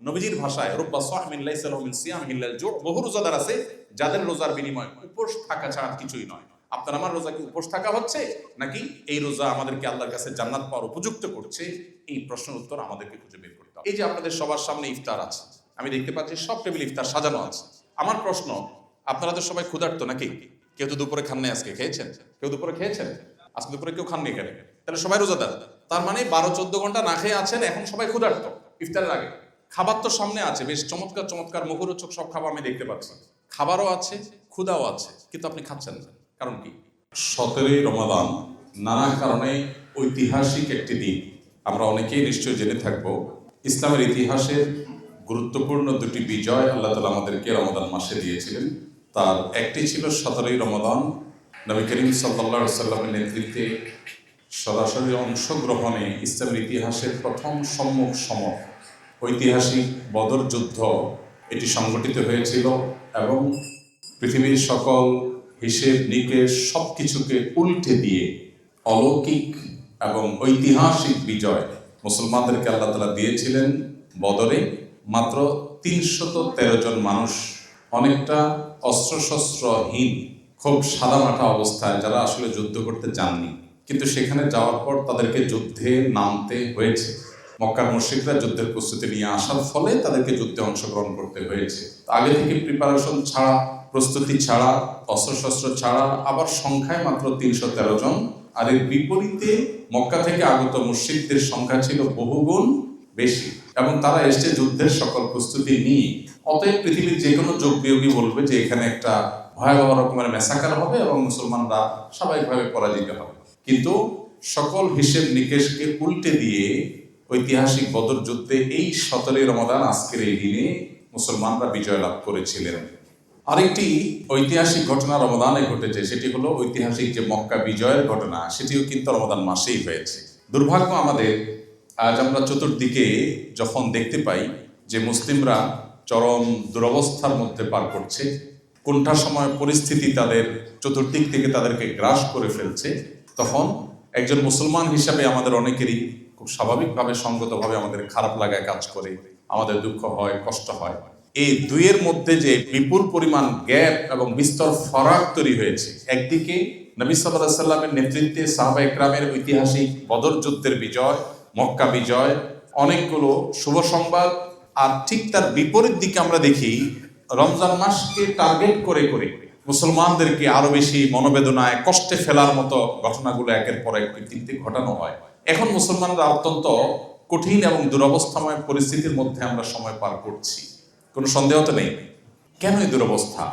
নবীজির ভাষায় রুব্বা সাহিমিন লাইসা লাহু মিন সিয়ামিহি ইল্লাল জু', বহু রোজাদার আছে যাদের রোজার বিনিময় উপোস থাকা ছাড়া কিছুই নয়। আপনার আমার রোজা কি উপোস থাকা হচ্ছে, নাকি এই রোজা আমাদেরকে আল্লাহর কাছে জান্নাত পাওয়ার উপযুক্ত করছে? এই প্রশ্নের উত্তর আমাদেরকে খুঁজে বের করতে হবে। এই যে আপনাদের সবার সামনে ইফতার আছে, আমি দেখতে পাচ্ছি সব টেবিল ইফতার সাজানো আছে। আমার প্রশ্ন, আপনারা তো সবাই ক্ষুধার্ত নাকি? কেউ তো দুপুরে খাননি, আজকে খেয়েছেন? কেউ দুপুরে খেয়েছেন? আজকে দুপুরে কেউ খাননি এখানে, তাহলে সবাই রোজাদার। তার মানে 12-14 ঘন্টা না খেয়ে আছেন, এখন সবাই ক্ষুধার্ত। ইফতারের আগে খাবার তো সামনে আছে, বেশ চমৎকার চমৎকার মুখরোচক সব খাবার আমি দেখতে পাচ্ছি। খাবারও আছে, ক্ষুধাও আছে, কিন্তু আপনি খাচ্ছেন না। কারণ কি? 17ই রমাদান নানা কারণে ঐতিহাসিক একটি দিন। আমরা অনেকেই নিশ্চয় জেনে থাকবো, ইসলামের ইতিহাসের গুরুত্বপূর্ণ দুটি বিজয় আল্লাহ তাআলা আমাদেরকে রমাদান মাসে দিয়েছিলেন। তার একটি ছিল 17ই রমাদান, নবী করিম সাল্লাল্লাহু আলাইহি সাল্লামের নেতৃত্বে সরাসরি অংশগ্রহণে ইসলামের ইতিহাসের প্রথম সম্মুখ সমর ঐতিহাসিক বদর যুদ্ধ এটি সংগঠিত হয়েছিল এবং পৃথিবীর সকল হিসেব নিকেশ সব কিছুকে উল্টে দিয়ে অলৌকিক এবং ঐতিহাসিক বিজয় মুসলমানদেরকে আল্লাহ তাআলা দিয়েছিলেন। বদরে মাত্র 313 জন মানুষ, অনেকটা অস্ত্রশস্ত্রহীন, খুব সাদামাটা অবস্থায়, যারা আসলে যুদ্ধ করতে যাননি, কিন্তু সেখানে যাওয়ার পর তাদেরকে যুদ্ধে নামতে হয়েছে। মক্কার মুশরিকরা যুদ্ধের প্রস্তুতি নিয়ে আসার ফলে তাদেরকে যুদ্ধে অংশগ্রহণ করতে হয়েছে। আগে থেকে প্রিপারেশন ছাড়া, প্রস্তুতি ছাড়া, অস্ত্রশস্ত্র ছাড়া, আবার সংখ্যায় মাত্র 313 জন। আর এর বিপরীতে মক্কা থেকে আগত মুশরিকদের সংখ্যা ছিল বহুগুণ বেশি, এবং তারা এসে যুদ্ধের সকল প্রস্তুতি নিয়ে। অতএব পৃথিবীর যে কোনো যোগ বিয়োগী বলবে যে এখানে একটা ভয়াবহ রকমের ম্যাসাকার হবে এবং মুসলমানরা স্বাভাবিকভাবে পরাজিত হবে। কিন্তু সকল হিসেব নিকেশকে উল্টে দিয়ে ঐতিহাসিক বদর যুদ্ধে এই 17ই রমাদান আজকের এই দিনে মুসলমানরা বিজয় লাভ করেছিলেন। আরেকটি ঐতিহাসিক ঘটনা রমাদানে ঘটেছে, সেটি হলো ঐতিহাসিক যে মক্কা বিজয়ের ঘটনা, সেটিও কিন্তু রমাদান মাসেই হয়েছে। দুর্ভাগ্য আমাদের, আজ আমরা চতুর্দিকে যখন দেখতে পাই যে মুসলিমরা চরম দুরবস্থার মধ্যে পার করছে, কোনটা সময় পরিস্থিতি তাদের চতুর্দিক থেকে তাদেরকে গ্রাস করে ফেলছে, তখন একজন মুসলমান হিসাবে আমাদের অনেকেরই খুব স্বাভাবিকভাবে সঙ্গতভাবে আমাদের খারাপ লাগায় কাজ করে, আমাদের দুঃখ হয়, কষ্ট হয়। এই দুইয়ের মধ্যে যে বিপুল পরিমাণ গ্যাপ এবং বিস্তর ফারাক তৈরি হয়েছে, একদিকে নবী সাল্লাল্লাহু আলাইহি সাল্লামের নেতৃত্বে সাহাবায়ে কেরামের ঐতিহাসিক বদর যুদ্ধের বিজয়, মক্কা বিজয়, অনেকগুলো শুভ সংবাদ, আর ঠিক তার বিপরীত দিকে আমরা দেখি রমজান মাসকে টার্গেট করে করে মুসলমানদেরকে আরো বেশি মনোবেদনায়, কষ্টে ফেলার মতো ঘটনাগুলো একের পর এক পৃথিবীতে ঘটানো হয়। এখন মুসলমানরা অত্যন্ত কঠিন এবং দুরবস্থাময় পরিস্থিতির মধ্যে আমরা সময় পার করছি, কোনো সন্দেহ তো নেই। কেন এই দুরবস্থা?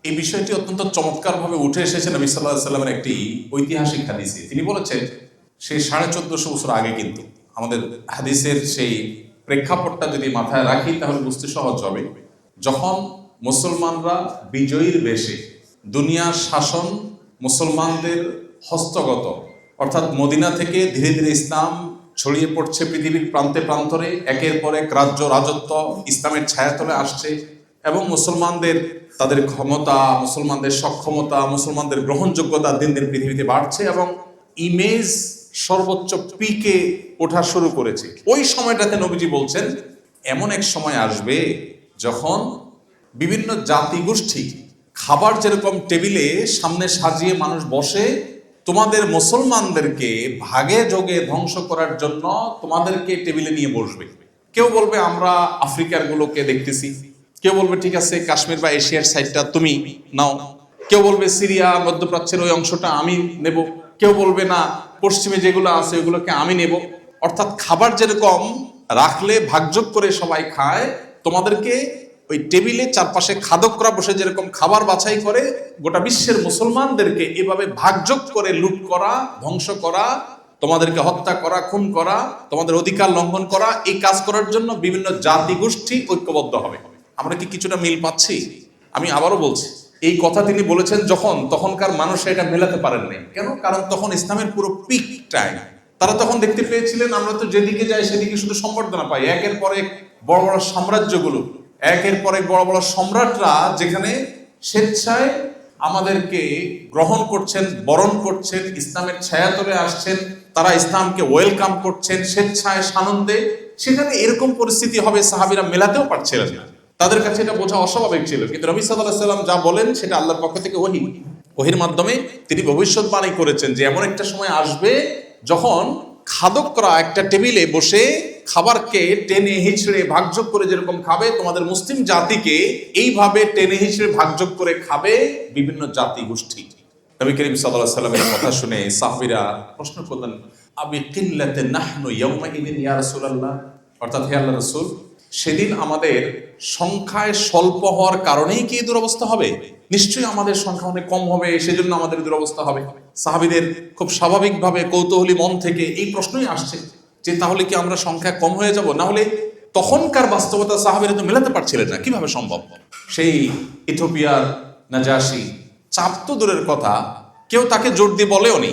এই বিষয়টি অত্যন্ত চমৎকারভাবে উঠে এসেছে নবী সাল্লাল্লাহু আলাইহি সাল্লামের একটি ঐতিহাসিক হাদিসে। তিনি বলেছেন, সেই 1450 বছর আগে, কিন্তু আমাদের হাদিসের সেই প্রেক্ষাপটটা যদি মাথায় রাখি তাহলে বুঝতে সহজ হবে। যখন মুসলমানরা বিজয়ীর বেশে, দুনিয়ার শাসন মুসলমানদের হস্তগত, অর্থাৎ মদিনা থেকে ধীরে ধীরে ইসলাম ছড়িয়ে পড়ছে পৃথিবীর প্রান্তে প্রান্তরে, একের পর এক রাজ্য রাজত্ব ইসলামের ছায়াতলে আসছে, এবং মুসলমানদের তাদের ক্ষমতা, মুসলমানদের সক্ষমতা, মুসলমানদের গ্রহণযোগ্যতা দিন দিন পৃথিবীতে বাড়ছে এবং ইমেজ সর্বোচ্চ পিকে ওঠা শুরু করেছে। ওই সময়টাতে নবীজি বলছেন, এমন এক সময় আসবে যখন বিভিন্ন জাতিগোষ্ঠী খাবার যেরকম টেবিলে সামনে সাজিয়ে মানুষ বসে, তোমাদের মুসলমানদেরকে ভাগে যোগে ধ্বংস করার জন্য তোমাদেরকে টেবিলে নিয়ে বসবে। কেউ বলবে আমরা আফ্রিকার গুলোকে দেখতেছি, কেউ বলবে ঠিক আছে কাশ্মীর বা এশিয়ার সাইডটা তুমি নাও, কেউ বলবে সিরিয়া মধ্যপ্রাচ্যের ওই অংশটা আমি নেব, কেউ বলবে না পশ্চিমে যেগুলো আছে ওইগুলোকে আমি নেব। অর্থাৎ খাবার যেরকম রাখলে ভাগযোগ করে সবাই খায়, তোমাদেরকে ওই টেবিলে চারপাশে খাদকরা বসে যেরকম খাবার বাছাই করে, গোটা বিশ্বের মুসলমানদেরকে এভাবে ভাগযোগ করে লুট করা, ধ্বংস করা, তোমাদেরকে হত্যা করা, খুন করা, তোমাদের অধিকার লঙ্ঘন করা, এই কাজ করার জন্য বিভিন্ন জাতিগোষ্ঠী ঐক্যবদ্ধ হবে। আমরা কি কিছুটা মিল পাচ্ছি? আমি আবারও বলছি, এই কথা তিনি বলেছেন যখন, তখনকার মানুষ এটা মেলাতে পারেন নাই। কেন? কারণ তখন ইসলামের পুরো পিক টাইম। তারা তখন দেখতে পেয়েছিলেন আমরা তো যেদিকে যাই সেদিকে শুধু সম্বর্ধনা পাই, একের পর এক বড় বড় সাম্রাজ্যগুলো, একের পর এক বড় বড় সম্রাটরা যেখানে স্বেচ্ছায় আমাদেরকে গ্রহণ করছেন, বরণ করছেন, ইসলামের ছায়াতলে আসছেন, তারা ইসলামকে ওয়েলকাম করছেন স্বেচ্ছায় সানন্দে। সেখানে এরকম পরিস্থিতি হবে সাহাবীরা মেলাতেও পারছিলেন না, তাদের কাছে এটা বোঝা অস্বাভাবিক ছিল। কিন্তু নবী সাল্লাল্লাহু আলাইহি সাল্লাম যা বলেন সেটা আল্লাহর পক্ষ থেকে ওহীর মাধ্যমে তিনি ভবিষ্যৎবাণী করেছেন যে এমন একটা সময় আসবে যখন খাদকরা একটা টেবিলে বসে খাবারকে টেনে হিচড়ে ভাগযোগ করে যেরকম খাবে, তোমাদের মুসলিম জাতিকে এইভাবে টেনে হিচড়ে ভাগযোগ করে খাবে বিভিন্ন জাতি গোষ্ঠী। নবী করিম সাল্লাল্লাহু আলাইহি সাল্লামের কথা শুনে সাহাবীরা প্রশ্ন করলেন, আবি কিল্লাতে নাহনু ইয়াউমাইদিন ইয়া রাসূলুল্লাহ, অর্থাৎ হে আল্লাহর রাসূল, সেদিন আমাদের সংখ্যায় স্বল্প হওয়ার কারণেই কি এই দুরবস্থা হবে? নিশ্চয়ই আমাদের সংখ্যা অনেক কম হবে, সেজন্য আমাদের দুরবস্থা হবে। সাহাবীদের খুব স্বাভাবিকভাবে কৌতূহলী মন থেকে এই প্রশ্নই আসছে যে তাহলে কি আমরা সংখ্যা কম হয়ে যাব? না হলে তখনকার বাস্তবতা সাহাবীরা তো মেলাতে পারছিলেন না, কিভাবে সম্ভব? সেই ইথিওপিয়ার নাজাশী, চাপ তো দূরের কথা, কেউ তাকে জোর দিয়ে বলেও নি,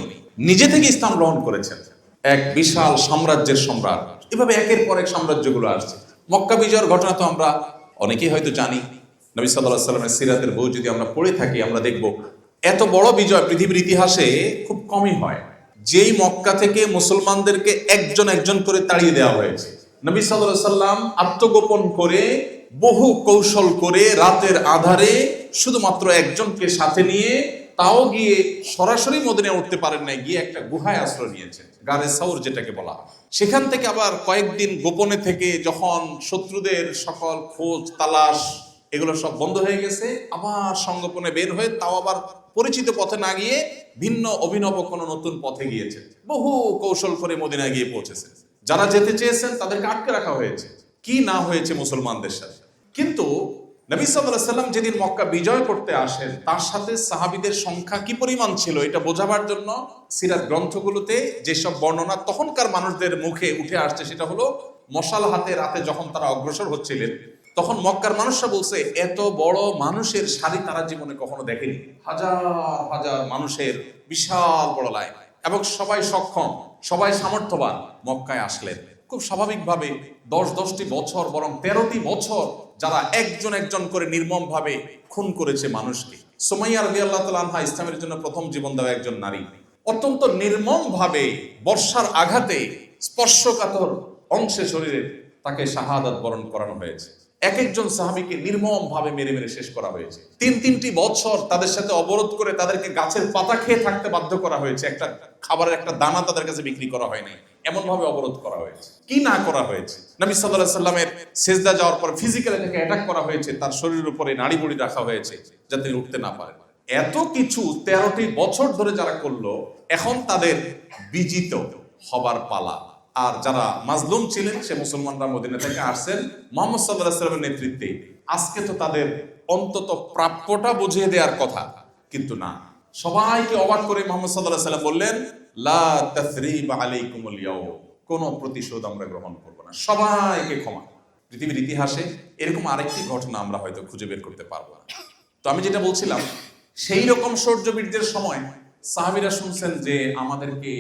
নিজে থেকে ইসলাম গ্রহণ করেছেন, এক বিশাল সাম্রাজ্যের সম্রাট। এভাবে একের পর এক সাম্রাজ্যগুলো আসছে। মক্কা বিজয়ের ঘটনা তো আমরা অনেকেই হয়তো জানি। নবী সাল্লাল্লাহু আলাইহি সাল্লামের সিরাতের বই যদি আমরা পড়ে থাকি, আমরা দেখব এত বড় বিজয় পৃথিবীর ইতিহাসে খুব কমই হয়। যেই মক্কা থেকে মুসলমানদেরকে একজন একজন করে তাড়িয়ে দেওয়া হয়েছে, নবী সাল্লাল্লাহু আলাইহি সাল্লাম আত্মগোপন করে বহু কৌশল করে রাতের আধারে শুধুমাত্র একজনকে সাথে নিয়ে, তাও গিয়ে সরাসরি মদিনায় উঠতে পারেন নাই, গিয়ে একটা গুহায় আশ্রয় নিয়েছে, গারে সাউর যেটাকে বলা। সেখান থেকে আবার কয়েকদিন গোপনে থেকে যখন শত্রুদের সকল খোঁজ তালাশ এগুলো সব বন্ধ হয়ে গেছে, আবার সংগোপনে বের হয়ে, তাও আবার পরিচিত পথে না গিয়ে ভিন্ন অভিনব কোনো নতুন পথে গিয়েছে, বহু কৌশল করে মদিনায় গিয়ে পৌঁছেছে। যারা যেতে চেয়েছেন তাদেরকে আটকে রাখা হয়েছে, কি না হয়েছে মুসলমানদের সাথে। কিন্তু নবী সাল্লাল্লাহু আলাইহি সাল্লাম যেদিন মক্কা বিজয় করতে আসেন, তার সাথে সাহাবীদের সংখ্যা কি পরিমাণ ছিল এটা বোঝাবার জন্য সিরাত গ্রন্থগুলোতে যেসব বর্ণনা তখনকার মানুষদের মুখে উঠে আসছে, সেটা হলো মশাল হাতে রাতে যখন তারা অগ্রসর হচ্ছিলেন, তখন মক্কার মানুষরা বলছে এত বড় মানুষের সারি তারা জীবনে কখনো দেখেনি। হাজার হাজার মানুষের বিশাল বড় লাইন, এবং সবাই সক্ষম, সবাই সামর্থ্যবান মক্কায় আসলেন। খুব স্বাভাবিকভাবে 10-10টি বছর, বরং 13টি বছর যারা একজন একজন করে নির্মম ভাবে খুন করেছে মানুষকে। সুমাইয়া রাদিয়াল্লাহু তাআলা আনহা ইসলামের জন্য প্রথম জীবন দেওয়া একজন নারী, অত্যন্ত নির্মম ভাবে বর্ষার আঘাতে স্পর্শকাতর অংশে শরীরে তাকে শাহাদাত বরণ করানো হয়েছে। এক একজন সাহাবীকে নির্মম ভাবে মেরে মেরে শেষ করা হয়েছে। 3-3টি বছর তাদের সাথে অবরোধ করে তাদেরকে গাছের পাতা খেয়ে থাকতে বাধ্য করা হয়েছে, একটা খাবারের একটা দানা তাদের কাছে বিক্রি করা হয় নাই, এমন ভাবে অবরোধ করা হয়েছে। কি না করা হয়েছে! নবী সাল্লাল্লাহু আলাইহি সাল্লামের সিজদা যাওয়ার পর ফিজিক্যালি তাকে অ্যাটাক করা হয়েছে, তার শরীরের উপরে নাড়ি বুড়ি রাখা হয়েছে যাতে তিনি উঠতে না পারেন। এত কিছু 13টি বছর ধরে যারা করলো, এখন তাদের বিজিত হবার পালা। আর যারা মাজলুম ছিলেন, সে মুসলমানরা মদিনা থেকে আসছেন মুহাম্মদ সাল্লাল্লাহু আলাইহি সাল্লামের নেতৃত্বে, আজকে তো তাদের অন্তত প্রাপ্যটা বুঝিয়ে দেওয়ার কথা, কিন্তু না। সবাইকে অবাক করে মুহাম্মদ সাল্লাল্লাহু আলাইহি সাল্লাম বললেন, লা তাসরিবা আলাইকুমুল ইয়াউম, কোনো প্রতিশোধ আমরা গ্রহণ করব না, সবাইকে ক্ষমা। পৃথিবীর ইতিহাসে এরকম আরেকটি ঘটনা আমরা হয়তো খুঁজে বের করতে পারবো না। তো আমি যেটা বলছিলাম, সেই রকম শৌর্যবীর্যের সময় সাহাবীরা শুনছেন যে আমাদেরকে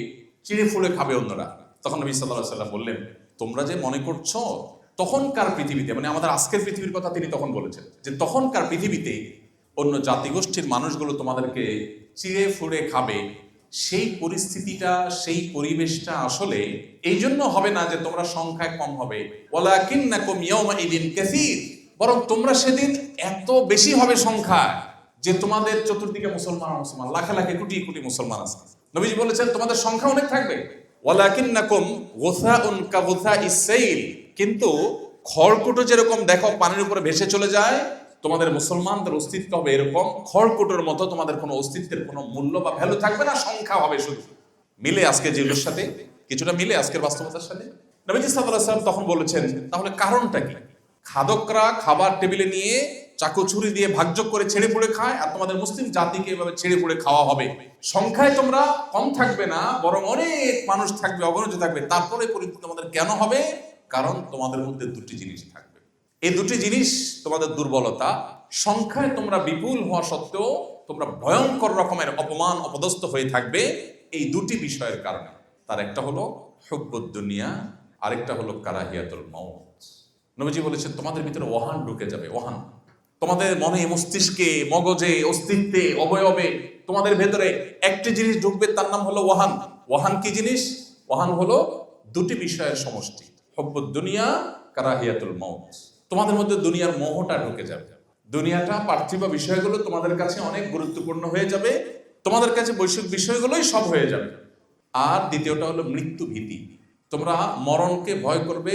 চিড়ে ফুলে খাবে অন্যরা। তখন নবী সাল্লাল্লাহু আলাইহি সাল্লাম বললেন, তোমরা যে মনে করছো তখনকার পৃথিবীতে, মানে আমাদের আজকের পৃথিবীর কথা তিনি তখন বলেছেন, যে তখনকার পৃথিবীতে অন্য জাতিগোষ্ঠীর মানুষগুলো তোমাদেরকে চিড়ে ফুড়ে খাবে, সেই পরিস্থিতিটা, সেই পরিবেশটা আসলে এই জন্য হবে না যে তোমরা সংখ্যায় কম হবে, ওয়ালাকিন্নাকুম ইয়াউমাইদিন কাসীর, বরং তোমরা সেদিন এত বেশি হবে সংখ্যায় যে তোমাদের চতুর্দিকে মুসলমান, লাখে লাখে কোটি কোটি মুসলমান আছে। নবীজি বলেছেন তোমাদের সংখ্যা অনেক থাকবে, ওয়ালাকিন্নাকুম গুসাউন কাগুসাইস সাইল, কিন্তু খড়কুটো যেরকম দেখো পানির উপরে ভেসে চলে যায়, তোমাদের মুসলমানদের অস্তিত্ব হবে এরকম খড়কুটোর মতো, তোমাদের কোনো অস্তিত্বের কোনো মূল্য বা ভ্যালু থাকবে না, সংখ্যা হবে শুধু। মিলে আজকে যেগুলোর সাথে, কিছুটা মিলে আজকের বাস্তবতার সাথে। নবীজি সাল্লাল্লাহু আলাইহি ওয়াসাল্লাম তখন বলেছেন, তাহলে কারণটা কি? খাদকরা খাবার টেবিলে নিয়ে চাকু ছুরি দিয়ে ভাগযোগ করে ছেড়ে পুড়ে খায়, আর তোমাদের মুসলিম জাতিকে এভাবে ছেড়ে পুড়ে খাওয়া হবে। সংখ্যায় তোমরা কম থাকবে না, বরং অনেক মানুষ থাকবে, অগণিত থাকবে। তারপরে পরিস্থিতি তোমাদের কেন হবে? কারণ তোমাদের মধ্যে দুটি জিনিস থাকবে। এই দুটি জিনিস তোমাদের দুর্বলতা। সংখ্যায় তোমরা বিপুল হওয়া সত্ত্বেও তোমরা ভয়ঙ্কর রকমের অপমান অপদস্থ হয়ে থাকবে এই দুটি বিষয়ের কারণে। তার একটা হলো হুব্বুদ দুনিয়া, আরেকটা হলো কারাহিয়াতুল মাউত। নবীজি বলেছেন তোমাদের ভিতরে ওহান ঢুকে যাবে, ওহান। তোমাদের মনে, মস্তিষ্কে, মগজে, অস্তিত্বে, অবয়বে তোমাদের ভেতরে একটি জিনিস ঢুকবে, তার নাম হলো ওয়াহান। ওয়াহান কি জিনিস? ওয়াহান হলো দুটি বিষয়ের সমষ্টি, হুব্বুদ দুনিয়া কারাহিয়াতুল মউত। তোমাদের মধ্যে দুনিয়ার মোহটা ঢুকে যাবে। দুনিয়াটা, পার্থিব বিষয়গুলো তোমাদের কাছে অনেক গুরুত্বপূর্ণ হয়ে যাবে, তোমাদের কাছে বৈশ্বিক বিষয়গুলোই সব হয়ে যাবে। আর দ্বিতীয়টা হলো মৃত্যু ভীতি। তোমরা মরণকে ভয় করবে,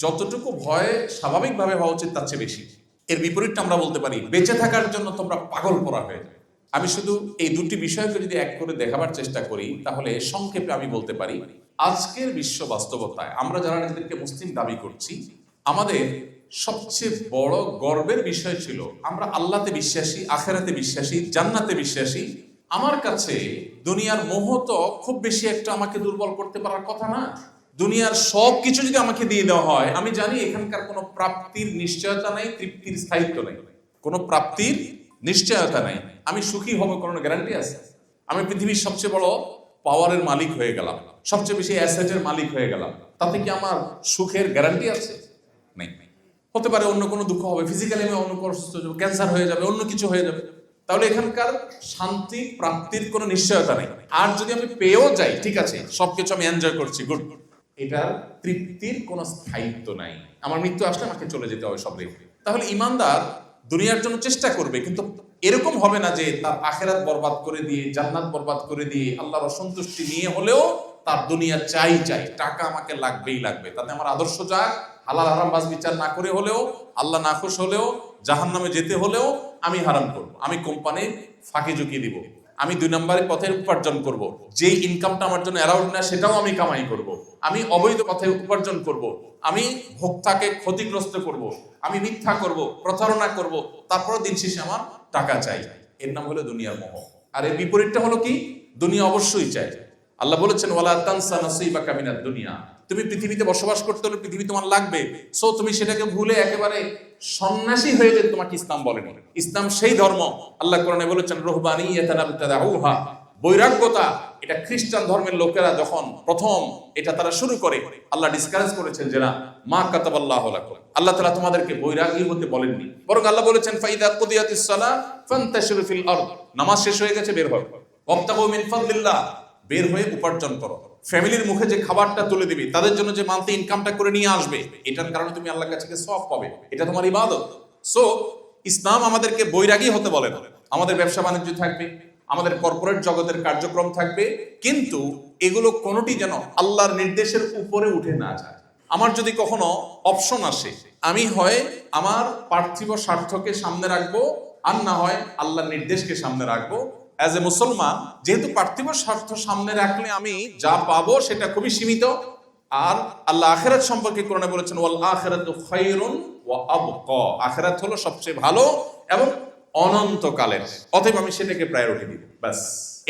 যতটুকু ভয় স্বাভাবিকভাবে হওয়া উচিত তার চেয়ে বেশি। এর বিপরীতটা আমরা বলতে পারি, বেঁচে থাকার জন্য তোমরা পাগল করা হয়ে যাবে। আমি শুধু এই দুটি বিষয়কে যদি এক করে দেখাবার চেষ্টা করি, তাহলে সংক্ষেপে আমি বলতে পারি, আজকের বিশ্ব বাস্তবতায় আমরা যারা নিজেদেরকে মুসলিম দাবি করছি, আমাদের সবচেয়ে বড় গর্বের বিষয় ছিল আমরা আল্লাহতে বিশ্বাসী, আখেরাতে বিশ্বাসী, জান্নাতে বিশ্বাসী। আমার কাছে দুনিয়ার মোহ তো খুব বেশি একটা আমাকে দুর্বল করতে পারার কথা না। দুনিয়ার সব কিছু যদি আমাকে দিয়ে দেওয়া হয়, আমি জানি এখানকার কোনো প্রাপ্তির নিশ্চয়তা নেই, তৃপ্তির স্থায়িত্ব নেই, কোনো প্রাপ্তির নিশ্চয়তা নেই। আমি সুখী হব কোনো গ্যারান্টি আছে? আমি পৃথিবীর সবচেয়ে বড় পাওয়ারের মালিক হয়ে গেলাম, সবচেয়ে বেশি অ্যাসেটের মালিক হয়ে গেলাম, তাতে কি আমার সুখের গ্যারান্টি আছে? নেই। হতে পারে অন্য কোনো দুঃখ হবে, ফিজিক্যালি আমি অন্য কোনো অসুস্থ হয়ে যাবে, ক্যান্সার হয়ে যাবে, অন্য কিছু হয়ে যাবে। তাহলে এখানকার শান্তি প্রাপ্তির কোনো নিশ্চয়তা নেই। আর যদি আমি পেয়েও যাই, ঠিক আছে, সবকিছু আমি এনজয় করছি, গুড, এটার তৃপ্তির কোনো স্থায়িত্ব নাই। আমার মৃত্যু আসলে আমাকে চলে যেতে হবে সব রেখে। তাহলে ইমানদার দুনিয়ার জন্য চেষ্টা করবে, কিন্তু এরকম হবে না যে তার আখেরাত বরবাদ করে দিয়ে, জান্নাত বরবাদ করে দিয়ে, আল্লাহর অসন্তুষ্টি নিয়ে হলেও তার দুনিয়া চাই, টাকা আমাকে লাগবেই লাগবে, তাতে আমার আদর্শ যাক, হালাল হারাম বাজ বিচার না করে হলেও, আল্লাহ নাখুশ হলেও, জাহান্নামে যেতে হলেও আমি হারাম করব, আমি কোম্পানির ফাঁকি ঝুঁকি দিব, আমি 2 নম্বরের পথে উপার্জন করব, যেই ইনকামটা আমার জন্য অ্যালাউড না সেটাও আমি কামাই করব, আমি অবৈধ পথে উপার্জন করব, আমি ভোক্তাকে ক্ষতিগ্রস্ত করব, আমি মিথ্যা করব, প্রতারণা করব, তারপর দিন শেষে আমার টাকা চাই। এর নাম হলো দুনিয়ার মোহ। আর এর বিপরীতটা হলো কি? দুনিয়া অবশ্যই চাই। আল্লাহ বলেছেন, ওয়ালা তানসা নাসিবাকা মিনাদ দুনিয়া। তুমি পৃথিবীতে বসবাস করতে হলে পৃথিবী তোমার লাগবে, সো তুমি সেটাকে ভুলে একেবারে সন্ন্যাসী হয়ে যেতে তোমাকে ইসলাম বলেনি। ইসলাম সেই ধর্ম, আল্লাহ কোরআনে বলেছেন, রুহবানিয়াতান ইবতাদাউহা, বৈরাগ্যতা, এটা খ্রিস্টান ধর্মের লোকেরা যখন প্রথম এটা তারা শুরু করে, আল্লাহ ডিসকারেজ করেছেন যে না, মা কাতাবাল্লাহু লাকুম, আল্লাহ তাআলা তোমাদেরকে বৈরাগী হতে বলেননি, বরং আল্লাহ বলেছেন, ফাইদা কুদিয়াতিস সালাহ ফান্তাশিরু ফিল আরদ, নামাজ শেষ হয়ে গেছে, বের হও, ওয়াবতাগু মিন ফাদলিল্লাহ, বের হয়ে উপার্জন করো। ফ্যামিলির মুখে যে খাবারটা তুলে দিবে, তাদের জন্য যে মান্থলি ইনকামটা করে নিয়ে আসবে, এটার কারণে তুমি আল্লাহর কাছে সওয়াব পাবে, এটা তোমার ইবাদত। সো ইসলাম আমাদেরকে বৈরাগী হতে বলে না। আমাদের ব্যবসা বাণিজ্য থাকবে, আমাদের কর্পোরেট জগতের কার্যক্রম থাকবে, কিন্তু এগুলো কোনোটি যেন আল্লাহর নির্দেশের উপরে উঠে না যায়। আমার যদি কখনো অপশন আসে, আমি হয় আমার পার্থিব স্বার্থকে সামনে রাখবো, আর না হয় আল্লাহর নির্দেশকে সামনে রাখবো। অ্যাজ এ মুসলমান, যেহেতু পার্থিব স্বার্থ সামনে রাখলে আমি যা পাবো সেটা খুবই সীমিত, আর আল্লাহ আখিরাত সম্পর্কে কোরআনে বলেছেন, ওয়াল আখিরাতু খায়রুন ওয়া আবকা, আখিরাত হলো সবচেয়ে ভালো এবং অনন্তকালের, অতএব আমি সেটাকে প্রায়োরিটি দিব। ব্যাস,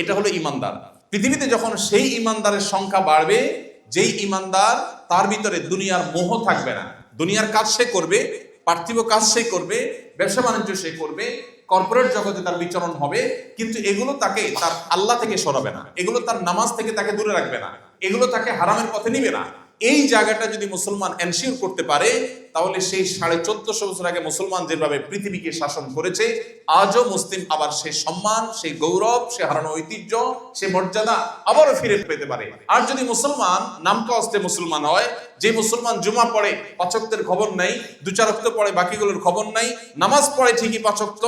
এটা হলো ইমানদার। পৃথিবীতে যখন সেই ইমানদারের সংখ্যা বাড়বে, যেই ইমানদার, তার ভিতরে দুনিয়ার মোহ থাকবে না, দুনিয়ার কাজ সে করবে, পার্থিব কাজ সে করবে, ব্যবসা বাণিজ্য সে করবে, কর্পোরেট জগতে তার বিচরণ হবে, কিন্তু এগুলো তাকে তার আল্লাহ থেকে সরাবে না, এগুলো তার নামাজ থেকে তাকে দূরে রাখবে না, এগুলো তাকে হারামের পথে নিবে না। এই জায়গাটা যদি মুসলমান এনশিওর করতে পারে, তাহলে সেই 1450 বছর আগে মুসলমান যেভাবে পৃথিবীকে শাসন করেছে, আজও মুসলিম আবার সেই সম্মান, সেই গৌরব, সে হারানো ঐতিহ্য, সে মর্যাদা আবারও ফিরে পেতে পারে। আর যদি মুসলমান নামকা অস্তে মুসলমান হয়, যে মুসলমান জুমা পড়ে, 5 ওয়াক্তের খবর নাই, 2-4 ওয়াক্ত পড়ে, বাকিগুলোর খবর নাই, নামাজ পড়ে ঠিকই 5 ওয়াক্ত,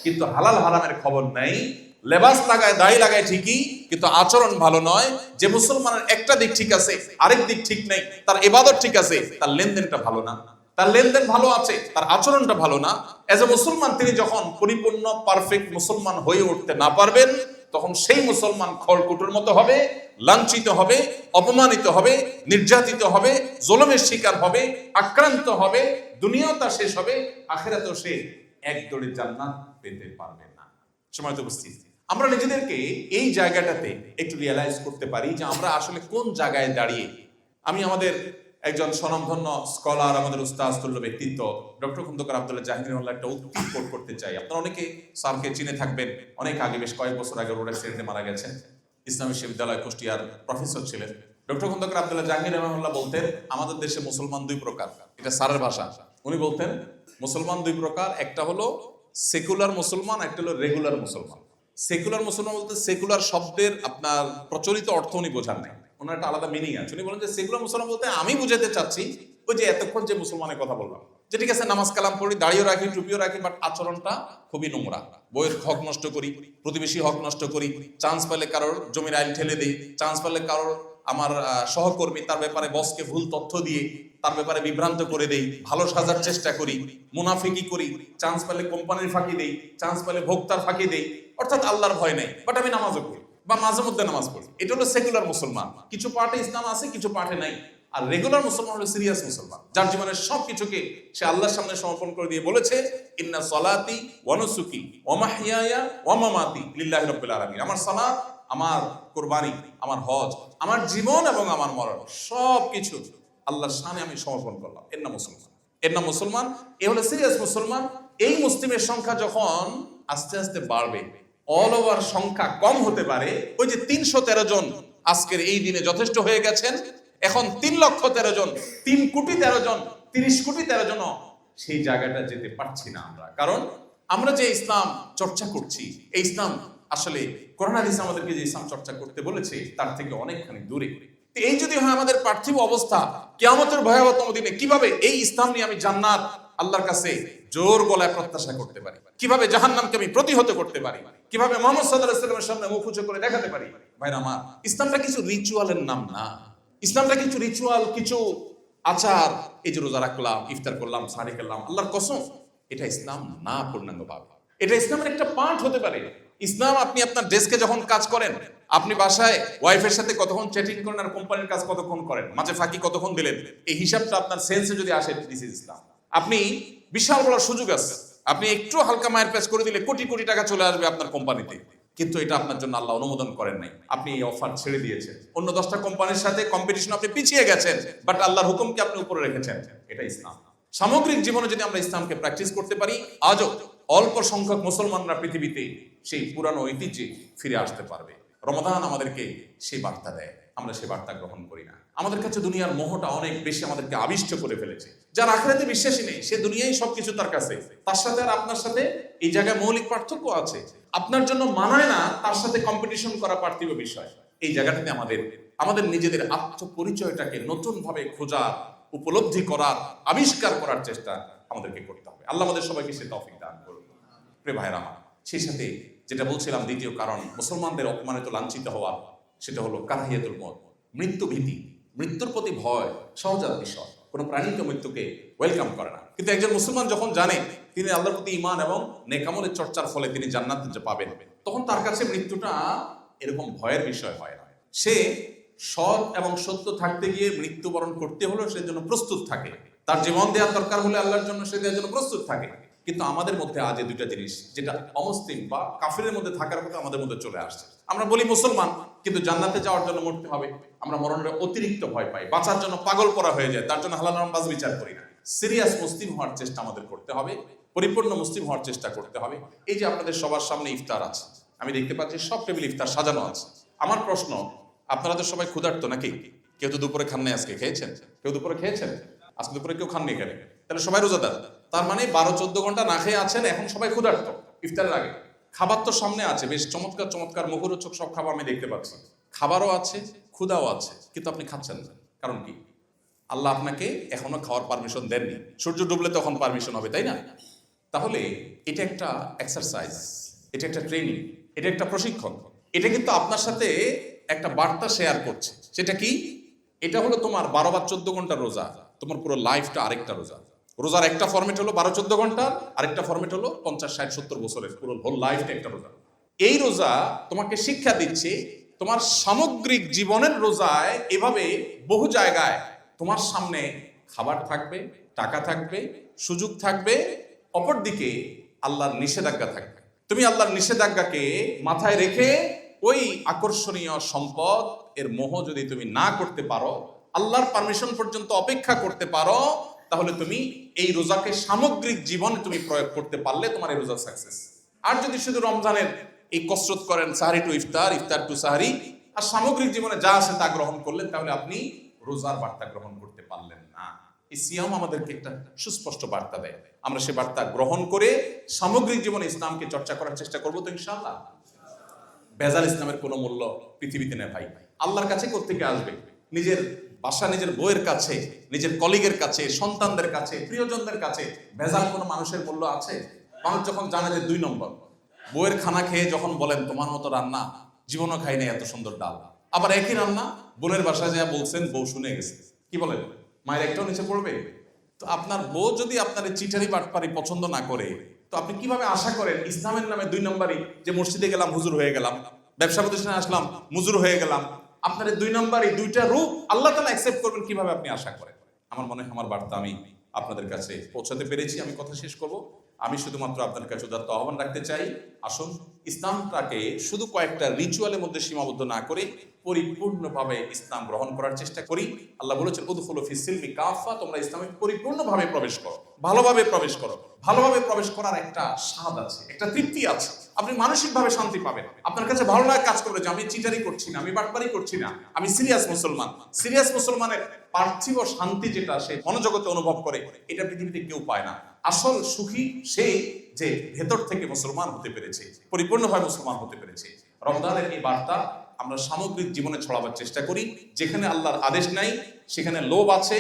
কিন্তু হালাল হারামের খবর নাই, লেবাস লাগায়, দাড়ি লাগায় ঠিকই, কিন্তু আচরণ ভালো নয়। যে মুসলমানের একটা দিক ঠিক আছে, আরেক দিক ঠিক নেই, তার ইবাদত ঠিক আছে, তার লেনদেনটা ভালো না, তার লেনদেন ভালো আছে, তার আচরণটা ভালো না। এজ এ মুসলমান তিনি যখন পরিপূর্ণ পারফেক্ট মুসলমান হয়ে উঠতে না পারবেন, তখন সেই মুসলমান খড়কুটোর মতো হবে, লাঞ্ছিত হবে, অপমানিত হবে, নির্যাতিত হবে, জুলুমের শিকার হবে, আক্রান্ত হবে, দুনিয়াও তার শেষ হবে, আখিরাতেও সে এক দৌড়ে জান্নাত পেতে পারবে না। সময় তো বুঝছি, আমরা নিজেদেরকে এই জায়গাটাতে একটু রিয়ালাইজ করতে পারি যে আমরা আসলে কোন জায়গায় দাঁড়িয়ে। আমি আমাদের একজন স্বনামধন্য স্কলার, আমাদের উস্তাদতুল্য ব্যক্তিত্ব ডক্টর খন্দকার আব্দুল্লাহ জাহাঙ্গীর একটা উক্তি কোট করতে চাই। আপনারা অনেকে স্যারকে চিনে থাকবেন, অনেক আগে, বেশ কয়েক বছর আগে রোড অ্যাক্সিডেন্টে মারা গেছেন। ইসলামী বিশ্ববিদ্যালয় কুষ্টিয়ার প্রফেসর ছিলেন। ডক্টর খন্দকার আব্দুল্লাহ জাহাঙ্গীর রহমানুল্লাহ বলতেন, আমাদের দেশে মুসলমান 2 প্রকার। এটা স্যারের ভাষা। উনি বলতেন, মুসলমান 2 প্রকার, একটা হলো সেকুলার মুসলমান, একটা হলো রেগুলার মুসলমান। সেকুলার মুসলমান বলতে সেকুলার শব্দের আপনার প্রচলিত অর্থ উনি বোঝান নাই। ওনার একটা আলাদা মিনিং আছে। উনি বলেন যে সেকুলার মুসলমান বলতে আমি বুঝাতে চাচ্ছি ওই যে এতক্ষণ যে মুসলমানের কথা বললাম, যে ঠিক আছে নামাজ কালাম পড়ি, দাড়িও রাখি, টুপিও রাখি, বাট আচরণটা খুবই নোংরা, বইয়ের হক নষ্ট করি, প্রতিবেশী হক নষ্ট করি, চান্স পেলে কারোর জমির আইল ঠেলে দেই, চান্স পেলে কারোর আমার সহকর্মী তার ব্যাপারে বসকে ভুল তথ্য দিয়ে তার ব্যাপারে বিভ্রান্ত করে দেই, ভালো সাজার চেষ্টা করি, মুনাফিকি করি, চান্স পেলে কোম্পানির ফাঁকি দেই, চান্স পেলে ভোক্তার ফাঁকি দেই, অর্থাৎ আল্লাহর ভয় নেই, বাট আমি নামাজও পড়ি বা মাঝে মধ্যে নামাজ পড়ি। এটা হলো সেকুলার মুসলমান। কিছু পার্টে ইসলাম আছে, কিছু পার্টে নাই। আর রেগুলার মুসলমান হলো সিরিয়াস মুসলমান, যার জীবনের সবকিছুকে সে আল্লাহর সামনে সমর্পণ করে দিয়ে বলেছে ইন্না সলাতি ওয়া নুসুকি ওয়া মাহইয়ায়া ওয়া মামাতি লিল্লাহি রাব্বিল আলামিন। আমার সালাত, আমার কুরবানি, আমার হজ, আমার জীবন এবং আমার মরণ সবকিছু আল্লাহর শানে আমি সমর্পণ করলাম। এর নাম মুসলমান, এর নাম মুসলমান। এ হলো সিরিয়াস মুসলমান। এই মুসলিমের সংখ্যা যখন আস্তে আস্তে বাড়বে, অল ওভার সংখ্যা কম হতে পারে। ওই যে 313 জন আজকের এই দিনে যথেষ্ট হয়ে গেছেন, এখন 3,13,000 জন, 3,13,000 জন, 30,13,000 জন, সেই জায়গাটা যেতে পারছি না আমরা। কারণ আমরা যে ইসলাম চর্চা করছি, এই ইসলাম আসলে কোরআন হাদিস আমাদেরকে যে ইসলাম চর্চা করতে বলেছে তার থেকে অনেকখানি দূরে। এই যদি হয় আমাদের পার্থিব অবস্থা, কিয়ামতের ভয়াবহতম দিনে কিভাবে এই ইসলাম নিয়ে আমি জান্নাত আল্লাহর কাছে জোর গলায় প্রত্যাশা করতে পারি, কিভাবে জাহান্নামকে আমি প্রতিহত করতে পারি, কিভাবে মুহাম্মদ সাল্লাল্লাহু আলাইহি ওয়াসাল্লামের সামনে মুখ উঁচু করে দেখাতে পারি। ভাইরা আমার, ইসলামটা কিছু রিচুয়ালের নাম না। ইসলামটা কিছু রিচুয়াল, কিছু আচার, এই যে রোজা রাখলাম, ইফতার করলাম, সাহারি খেলাম, আল্লাহর কসম এটা ইসলাম না পূর্ণাঙ্গভাবে। এটা ইসলামের একটা পার্ট হতে পারে। ইসলাম আপনি আপনার ডেস্কে যখন কাজ করেন, আপনি বাসায় ওয়াইফের সাথে কতক্ষণ চ্যাটিং করেন আর কোম্পানির কাজ কতক্ষণ করেন, মাঝে ফাঁকি কতক্ষণ দিলেন, এই হিসাবটা আপনার সেন্সে যদি আসে, দিস ইজ ইসলাম। আপনি বিশাল বড় সুযোগ আছে, আপনি একটু হালকা মায়ের প্যাচ করে দিলে কোটি কোটি টাকা চলে আসবে আপনার কোম্পানিতে, কিন্তু এটা আপনার জন্য আল্লাহ অনুমোদন করেন নাই। আপনি এই অফার ছেড়ে দিয়েছেন, অন্য 10টা কোম্পানির সাথে কম্পিটিশন আপনি পিছিয়ে গেছেন, বাট আল্লাহর হুকুমকে আপনি উপরে রেখেছেন। এটা ইসলাম। সামগ্রিক জীবনে যদি আমরা ইসলামকে প্র্যাকটিস করতে পারি, আজও অল্প সংখ্যক মুসলমানরা পৃথিবীতে সেই পুরানো ঐতিহ্যে ফিরে আসতে পারবে। রমাদান আমাদেরকে সেই বার্তা দেয়, আমরা সেই বার্তা গ্রহণ করি না। আমাদের কাছে দুনিয়ার মোহটা অনেক বেশি আমাদেরকে আবিষ্ট করে ফেলেছে। যার আখিরাতে বিশ্বাসী নেই, সে দুনিয়ায় সবকিছু তার কাছে। তার সাথে আর আপনার সাথে এই জায়গায় মৌলিক পার্থক্য আছে। আপনার জন্য মানায় না তার সাথে কম্পিটিশন করা পার্থিব বিষয়। এই জায়গাটাতে আমাদের নিজেদের আত্মপরিচয়টাকে নতুন ভাবে খোঁজার, উপলব্ধি করার, আবিষ্কার করার চেষ্টা আমাদেরকে করতে হবে। আল্লাহ আমাদের সবাইকে সে তৌফিক দান করুন। প্রিয় ভাইরা আমার, সেই সাথে যেটা বলছিলাম, দ্বিতীয় কারণ মুসলমানদের অপমানিত, লাঞ্ছিত হওয়া, সেটা হলো কারাহিয়াতুল মউত, মৃত্যু ভীতি, মৃত্যুর প্রতি ভয় সহজাত বিষয়। কোনো প্রাণী তো মৃত্যুকে ওয়েলকাম করে না, কিন্তু একজন মুসলমান যখন জানে তিনি আল্লাহর প্রতি ঈমান এবং নেক আমলের চর্চার ফলে তিনি জান্নাত পাবেন, তখন তার কাছে মৃত্যুটা এরকম ভয়ের বিষয় হয় না। সে সৎ এবং সত্য থাকতে গিয়ে মৃত্যুবরণ করতে হলেও সে জন্য প্রস্তুত থাকে। তার জীবন দেওয়ার দরকার হলে আল্লাহর জন্য সে দেওয়ার জন্য প্রস্তুত থাকে। কিন্তু আমাদের মধ্যে আজ এই দুইটা জিনিস, যেটা অমুসলিম বা কাফিরের মধ্যে থাকার কথা, আমাদের মধ্যে চলে আসছে। আমরা বলি মুসলমান, কিন্তু জান্নাতে যাওয়ার জন্য মরতে হবে। আমরা মরণের অতিরিক্ত ভয় পাই, বাঁচার জন্য পাগল করা হয়ে যায়, তার জন্য হালাল হারাম বাজ বিচার করি না। সিরিয়াস মুসলিম হওয়ার চেষ্টা আমাদের করতে হবে, পরিপূর্ণ মুসলিম হওয়ার চেষ্টা করতে হবে। এই যে আপনাদের সবার সামনে ইফতার আছে, আমি দেখতে পাচ্ছি সব টেবিল ইফতার সাজানো আছে। আমার প্রশ্ন, আপনারা তো সবাই ক্ষুধার্ত নাকি? কেউ তো দুপুরে খান নাই, আজকে খেয়েছেন? কেউ দুপুরে খেয়েছেন? আজকে দুপুরে কেউ খাননি কেন? তাহলে সবাই রোজাদার। তার মানে 12-14 ঘন্টা না খেয়ে আছেন, এখন সবাই ক্ষুধার্ত। ইফতারের আগে খাবার তো সামনে আছে, বেশ চমৎকার চমৎকার মুখরোচক সব খাবার আমি দেখতে পাচ্ছি। খাবারও আছে, ক্ষুধাও আছে, কিন্তু আপনি খাচ্ছেন না। কারণ কি? আল্লাহ আপনাকে এখনো খাওয়ার পারমিশন দেননি। সূর্য ডুবলে তখন পারমিশন হবে, তাই না? তাহলে এটা একটা এক্সারসাইজ, এটা একটা ট্রেনিং, এটা একটা প্রশিক্ষণ। এটা কিন্তু আপনার সাথে একটা বার্তা শেয়ার করছে। সেটা কি? এটা হলো তোমার 12 বা 14 ঘন্টার রোজা, তোমার পুরো লাইফটা আরেকটা রোজা। রোজার একটা ফরম্যাট হলো 12-14 ঘন্টা, আরেকটা ফরম্যাট হলো 50-60-70 বছরের পুরো হোল লাইফটা একটা রোজা। এই রোজা তোমাকে শিক্ষা দিচ্ছে তোমার সামগ্রিক জীবনের রোজায় এভাবে বহু জায়গায় তোমার সামনে খাবার থাকবে, টাকা থাকবে, সুযোগ থাকবে, অপরদিকে আল্লাহর নিষেধাজ্ঞা থাকবে। তুমি আল্লাহর নিষেধাজ্ঞাকে মাথায় রেখে ওই আকর্ষণীয় সম্পদ এর মোহ যদি তুমি না করতে পারো, আল্লাহর পারমিশন পর্যন্ত অপেক্ষা করতে পারো, তাহলে তুমি এই রোজাকে সামগ্রিক জীবনে তুমি প্রয়োগ করতে পারলে তোমার এই রোজা সাকসেস। আর যদি শুধু রমজানের এই কসরত করেন, সাহারি টু ইফতার, ইফতার টু সাহারি, আর সামগ্রিক জীবনে যা আছে তা গ্রহণ করলেন, তাহলে আপনি রোজার বার্তা গ্রহণ করতে পারলেন না। এই সিয়াম আমাদেরকে একটা সুস্পষ্ট বার্তা দেয়। আমরা সে বার্তা গ্রহণ করে সামগ্রিক জীবনে ইসলামকে চর্চা করার চেষ্টা করবো তো ইনশাআল্লাহ। ভেজাল ইসলামের কোনো মূল্য পৃথিবীতে নেই ভাই। আল্লাহর কাছে কোত্থেকে আসবে? নিজের বাসা, নিজের বউয়ের কাছে, নিজের কলিগের কাছে, সন্তানদের কাছে, প্রিয়জনদের কাছে ভেজাল কোনো মানুষের মূল্য আছে? মানুষ যখন জানে যে 2 নম্বর, বউয়ের খানা খেয়ে যখন বলেন তোমার মতো রান্না জীবনও খাই নাই এত সুন্দর ডাল, আবার একই রান্না বোনের বাসায় যা বলছেন বউ শুনে গেছে, কি বলেন? মায়ের একটাও নিচে পড়বে? তো আপনার বউ যদি আপনার চিটারি বাটপারি পছন্দ না করে, তো আপনি কিভাবে আশা করেন ইসলামের নামে 2 নম্বরই, যে মসজিদে গেলাম হুজুর হয়ে গেলাম, ব্যবসা প্রতিষ্ঠানে আসলাম মুজুর হয়ে গেলাম, আপনার 2 নম্বরই 2টা রূপ আল্লাহ তাআলা অ্যাকসেপ্ট করবেন, কিভাবে আপনি আশা করেন? আমার মনে হয় আমার বার্তা আমি আপনাদের কাছে পৌঁছাতে পেরেছি। আমি কথা শেষ করব। আমি শুধুমাত্র আপনাদের কাছে উদাত্ত আহ্বান রাখতে চাই, আসুন ইসলামটাকে শুধু কয়েকটা রিচুয়ালের মধ্যে সীমাবদ্ধ না করে পরিপূর্ণভাবে ইসলাম গ্রহণ করার চেষ্টা করি। আল্লাহ বলেছেন উদখুলু ফিস সিলমি কাফা, তোমরা ইসলামে পরিপূর্ণভাবে প্রবেশ করো, ভালোভাবে প্রবেশ করো। ভালোভাবে প্রবেশ করার একটা স্বাদ আছে, একটা তৃপ্তি আছে, আপনি মানসিকভাবে শান্তি পাবেন। আপনার কাছে ভালো লাগা কাজ করবে যে আমি চিটারি করছি না, আমি বাটপারি করছি না, আমি সিরিয়াস মুসলমান। সিরিয়াস মুসলমানের পার্থিব শান্তি যেটা সে মনোজগতে অনুভব করে, এটা পৃথিবীতে কেউ পায় না। আসল সুখী সেই যে ভেতর থেকে মুসলমান হতে পেরেছে, পরিপূর্ণভাবে মুসলমান হতে পেরেছে। রমজানের এই বার্তা আমরা সামগ্রিক জীবনে ছড়াবার চেষ্টা করি। যেখানে আল্লাহর আদেশ নাই সেখানে লোভ আছে,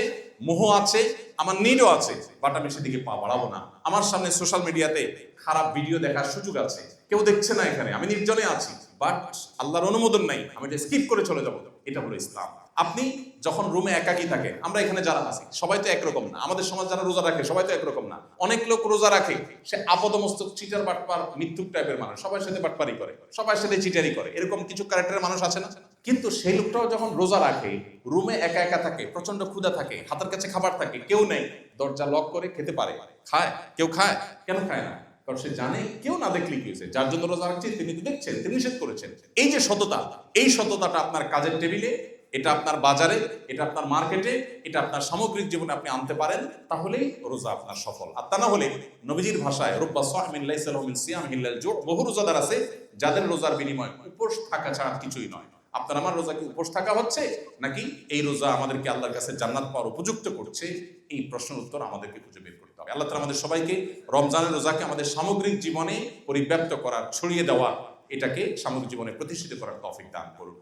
মোহ আছে, আমার নিডও আছে, বাট আমি সেদিকে পা বাড়াবো না। আমার সামনে সোশ্যাল মিডিয়াতে খারাপ ভিডিও দেখার সুযোগ আছে, কেউ দেখছে না, এখানে আমি নির্জনে আছি, বাট আল্লাহর অনুমোদন নাই, আমি এটা স্কিপ করে চলে যাবো। এটা হলো ইসলাম। আপনি যখন রুমে একাকী থাকেন, আমরা এখানে যারা আছি সবাই তো একরকম না, আমাদের সমাজ যারা রোজা রাখে সবাই তো একরকম না। অনেক লোক রোজা রাখে, সে আপাদমস্তক চিটার বাটপার মৃত্যুক টাইপের মানুষ, সবার সাথে বাটপারি করে, সবার সাথে চিটারি করে, এরকম কিছু ক্যারেক্টারের মানুষ আছে না? কিন্তু সেই লোকটাও যখন রোজা রাখে, রুমে একা একা থাকে, প্রচন্ড ক্ষুধা থাকে, হাতের কাছে খাবার থাকে, কেউ নেই, দরজা লক করে খেতে পারে, খায়। কেউ খায়? কেন খায় না? কারণ সে জানে কেউ না দেখলে কি হয়েছে, যার জন্য রোজা রাখছে তিনি তো দেখছেন, তিনি নিষেধ করেছেন। এই যে সততা, এই সততাটা আপনার কাজের টেবিলে, এটা আপনার বাজারে, এটা আপনার মার্কেটে, এটা আপনার সামগ্রিক জীবনে আপনি আনতে পারেন, তাহলেই রোজা আপনার সফল। আর তা না হলে নবীজির ভাষায় রুব্বা সাইমিন লাইসা লাহু মিন সিয়ামিহি ইল্লাল জু', বহু রোজাদার আছে যাদের রোজার বিনিময় উপোস থাকা ছাড়া কিছুই নয়। আপনার আমার রোজা কি উপোস থাকা হচ্ছে, নাকি এই রোজা আমাদেরকে আল্লাহর কাছে জান্নাত পাওয়ার উপযুক্ত করছে? এই প্রশ্নের উত্তর আমাদেরকে খুঁজে বের করতে হবে। আল্লাহ তাআলা আমাদের সবাইকে রমজানের রোজাকে আমাদের সামগ্রিক জীবনে পরিব্যাপ্ত করার, ছড়িয়ে দেওয়ার, এটাকে সামগ্রিক জীবনে প্রতিষ্ঠিত করার তৌফিক দান করুন।